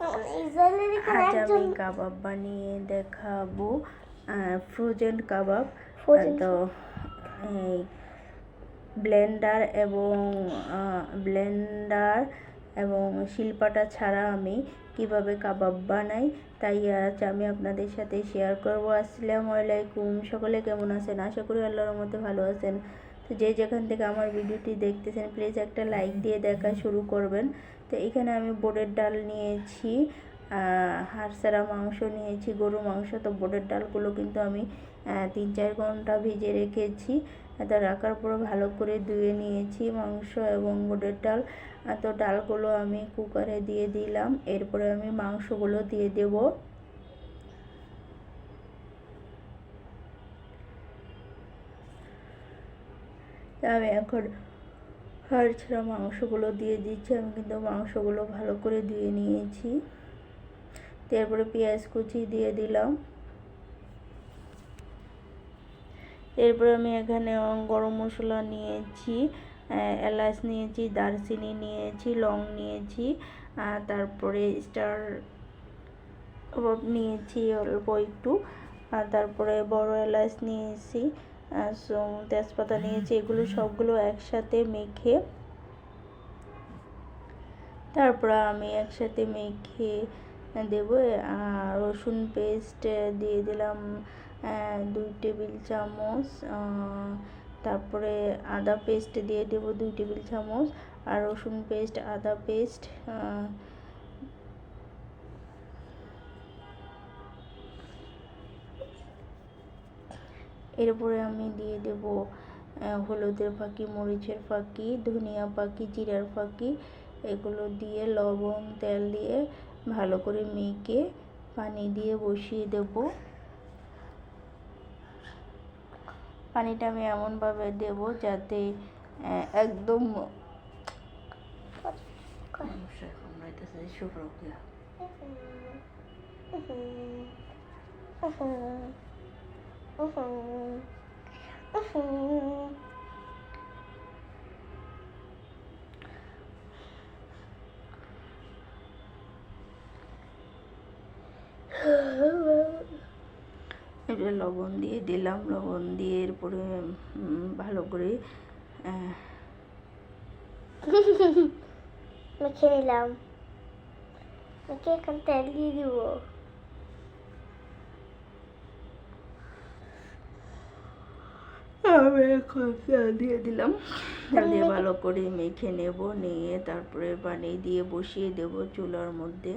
আজ আমি কাবাব বানিয়ে দেখাবো, ফ্রোজেন কাবাব। তো এই ব্লেন্ডার এবং শিলপাটা ছাড়া আমি কিভাবে কাবাব বানাই তাই আজ আমি আপনাদের সাথে শেয়ার করব। আসসালামু আলাইকুম, সকলে কেমন আছেন? আশা করি আল্লাহর মধ্যে ভালো আছেন। তো যে যেখান থেকে আমার ভিডিওটি দেখতেছেন প্লিজ একটা লাইক দিয়ে দেখা শুরু করবেন। তো এখানে আমি বোটের ডাল নিয়েছি, হাড় মাংস নিয়েছি, গরু মাংস। তো বোটের ডালগুলো কিন্তু আমি 3-4 ঘন্টা ভিজে রেখেছি। তো রাখার পর ভালো করে ধুয়ে নিয়েছি মাংস এবং বোটের ডাল। তো ডালগুলো আমি কুকারে দিয়ে দিলাম, এরপরে আমি মাংসগুলো দিয়ে দেব। আমি এখন হাড় ছাড়া মাংসগুলো দিয়ে দিচ্ছি। আমি কিন্তু মাংসগুলো ভালো করে ধুয়ে নিয়েছি। তারপরে পেঁয়াজ কুচি দিয়ে দিলাম। এরপরে আমি এখানে গরম মশলা নিয়েছি, এলাচ নিয়েছি, দারচিনি নিয়েছি, লং নিয়েছি, তারপরে স্টার নিয়েছি অল্প একটু, তারপরে বড় এলাচ নিয়েছি, তেজপাতা নিয়েছি। এগুলো সবগুলো একসাথে মেখে তারপর আমি একসাথে মেখে দেব। রসুন পেস্ট দিয়ে দিলাম 2 টেবিল চামচ, তারপরে আদা পেস্ট দিয়ে দেব 2 টেবিল চামচ, আর রসুন পেস্ট, আদা পেস্ট, এরপরে আমি দিয়ে দেব হলুদের ফাঁকি, মরিচের ফাঁকি, ধনিয়া ফাঁকি, জিরার ফাঁকি। এগুলো দিয়ে লবণ তেল দিয়ে ভালো করে মেখে পানি দিয়ে বসিয়ে দেব। পানিটা আমি এমনভাবে দেব যাতে একদম এটা লবণ দিয়ে দিলাম। লবণ দিয়ে এরপরে ভালো করে মেখে নিলাম। মেখে এখন তেল দিয়ে দিব। আমি এখন তেল দিয়ে দিলাম। তেল দিয়ে ভালো করে মেখে নেব, নিয়ে তারপরে পানি দিয়ে বসিয়ে দেব চুলার মধ্যে।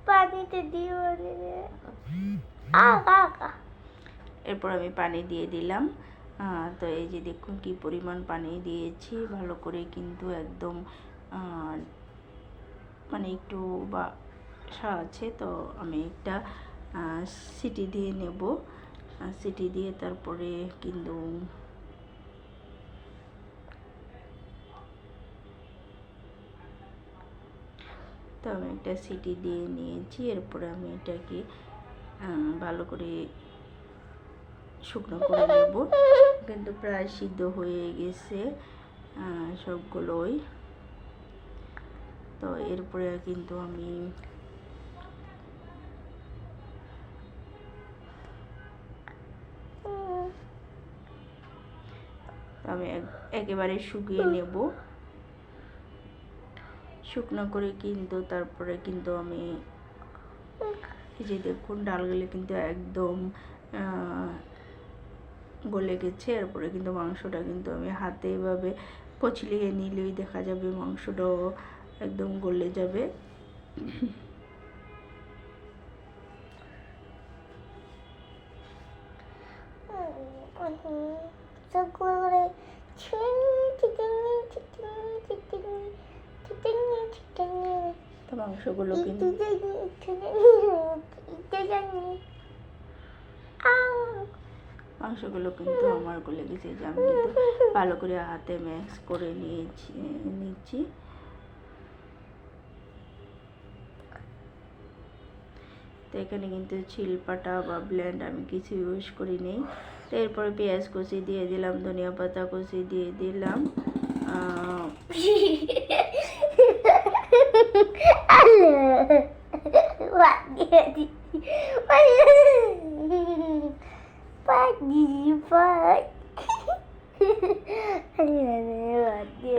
পানিতে দিও। এরপর আমি পানি দিয়ে দিলাম। তো এই যে দেখুন কি পরিমাণ পানি দিয়েছি, ভালো করে কিন্তু একদম মানে একটু বাসা আছে। তো আমি একটা সিটি দিয়ে নেব। সিটি দিয়ে তারপরে কিন্তু তো আমি একটা সিটি দিয়ে নিয়েছি। এরপরে আমি এটাকে ভালো করে শুকনো করে নেব। কিন্তু প্রায় সিদ্ধ হয়ে গেছে সবগুলোই। তো এরপরে কিন্তু আমি একেবারে শুকিয়ে নেব। শুকনো করে কিন্তু তারপরে কিন্তু আমি এই যে দেখুন ডালগুলো কিন্তু একদম গলে গেছে। এরপরে কিন্তু মাংসটা কিন্তু আমি হাতে এভাবে কচলিয়ে নিলেই দেখা যাবে মাংসটাও একদম গলে যাবে। তো মাংসগুলো কিন্তু আমার গলে গেছে। যে আমি কিন্তু ভালো করে হাতে মিক্স করে নিচ্ছি। তো এখানে কিন্তু শিলপাটা বা ব্লেন্ড আমি কিছু ইউজ করি নেই। তো এরপরে পেঁয়াজ কুচি দিয়ে দিলাম, ধনিয়া পাতা কুচি দিয়ে দিলাম,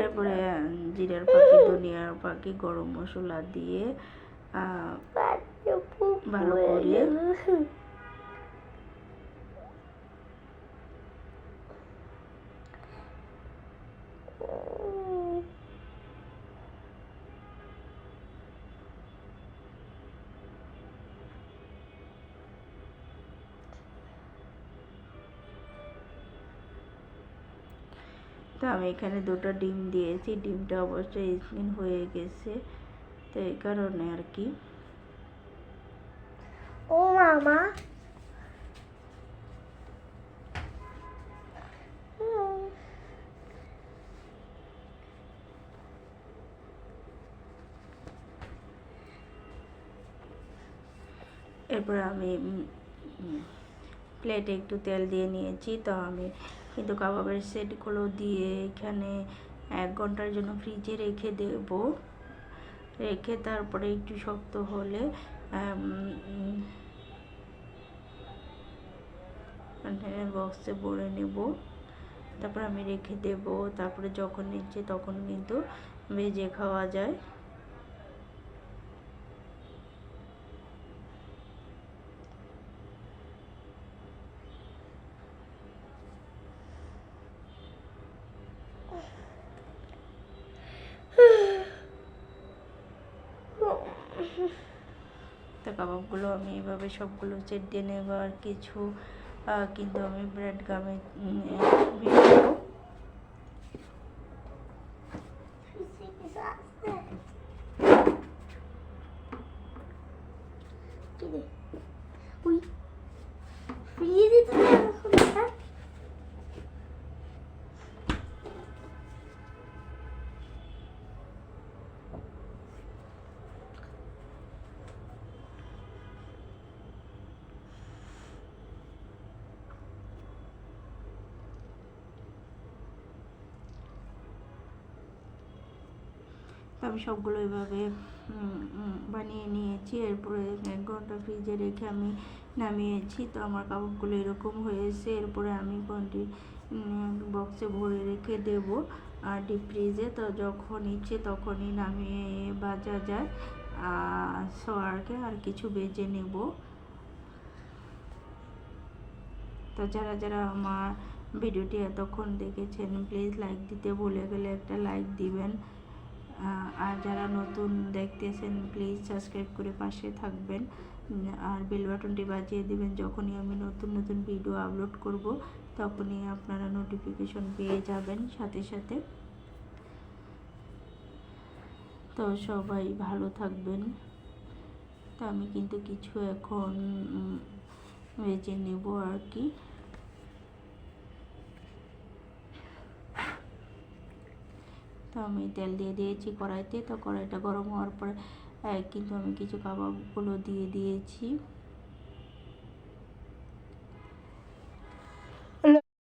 এরপরে জিরার পাখি, ধনিয়ার পাখি, গরম মশলা দিয়ে ভালো করে তো আমি এখানে 2টা ডিম দিয়েছি, ডিমটা অবশ্যই স্পিন হয়ে গেছে, তো এই কারণে আর কি। ও মামা এরপরে আমি প্লেটে একটু তেল দিয়ে নিয়েছি। তো আমি কিন্তু কাবাবের সেটগুলো দিয়ে এখানে 1 ঘন্টার জন্য ফ্রিজে রেখে দেব। রেখে তারপরে একটু শক্ত হলে বক্সে ভরে নেব, তারপর আমি রেখে দেব। তারপরে যখন নিচ্ছে তখন কিন্তু ভেজে খাওয়া যায়। তো কাবাবগুলো আমি এভাবে সবগুলো সেট দিয়ে নেব, আর কিছু কিন্তু আমি ব্রেড গামে ভিজাবো। আমি সবগুলো এভাবে বানিয়ে নিয়েছি। এরপরে 1 ঘন্টা ফ্রিজে রেখে আমি নামিয়েছি। তো আমার কাবাবগুলো এরকম হয়েছে। এরপরে আমি বক্সে ভরে রেখে দেব আর ডিপ ফ্রিজে। তো যখন ইচ্ছে তখনই নামিয়ে ভাজা যায়। আর কিছু ভেজে নেব। তো যারা যারা আমার ভিডিওটি এতক্ষণ দেখেছেন প্লিজ লাইক দিতে ভুলে গেলে একটা লাইক দিবেন। আর যারা নতুন দেখতেছেন প্লিজ সাবস্ক্রাইব করে পাশে থাকবেন আর বেল বাটনটি বাজিয়ে দিবেন। যখনই আমি নতুন নতুন ভিডিও আপলোড করব তখনই আপনারা নোটিফিকেশন পেয়ে যাবেন সাথে সাথে। তো সবাই ভালো থাকবেন। তো আমি কিন্তু কিছু এখন ভেজে নেব আর কি। তো আমি তেল দিয়ে দিয়েছি কড়াইতে। তো কড়াইটা গরম হওয়ার পরে কিন্তু আমি কিছু কাবাবগুলো দিয়ে দিয়েছি।